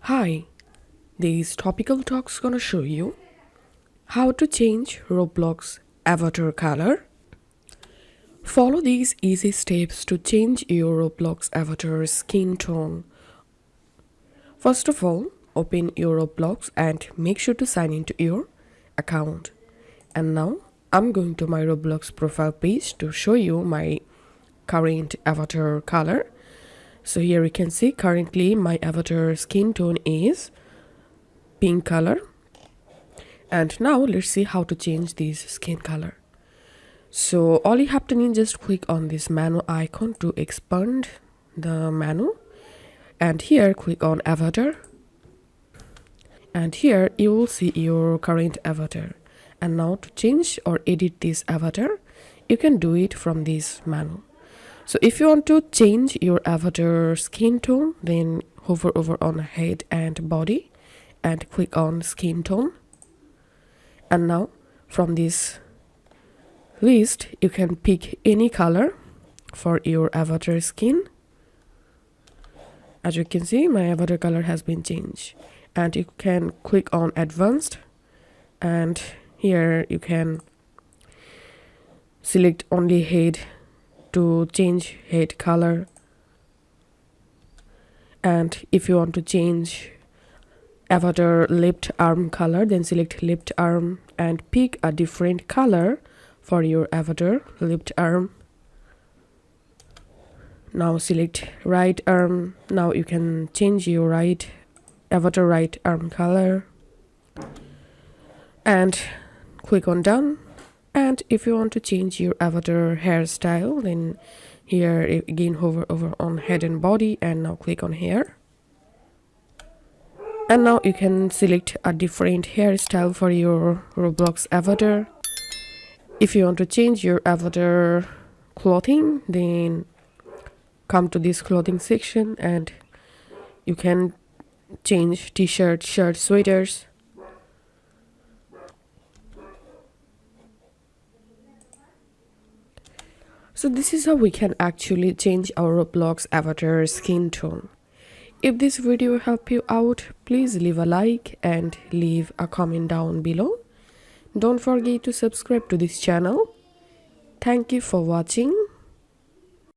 Hi, this topical talk's gonna show you how to change Roblox avatar color. Follow these easy steps to change your Roblox avatar skin tone. First of all, open your Roblox and make sure to sign into your account. And now I'm going to my Roblox profile page to show you my current avatar color. So here you can see currently my avatar skin tone is pink color. And now let's see how to change this skin color. So all you have to do is just click on this menu icon to expand the menu, and here click on avatar, and here you will see your current avatar. And now to change or edit this avatar, you can do it from this menu. So if you want to change your avatar skin tone, then hover over on head and body and click on skin tone. And now from this list you can pick any color for your avatar skin. As you can see, my avatar color has been changed, and you can click on advanced, and here you can select only head to change head color. And if you want to change avatar left arm color, then select left arm and pick a different color for your avatar left arm. Now select right arm. Now you can change your avatar right arm color and click on done. And if you want to change your avatar hairstyle, then here again hover over on head and body and now click on hair. And now you can select a different hairstyle for your Roblox avatar. If you want to change your avatar clothing, then come to this clothing section and you can change t-shirt, shirt, sweaters. So this is how we can actually change our Roblox avatar skin tone. If this video helped you out, please leave a like and leave a comment down below. Don't forget to subscribe to this channel. Thank you for watching.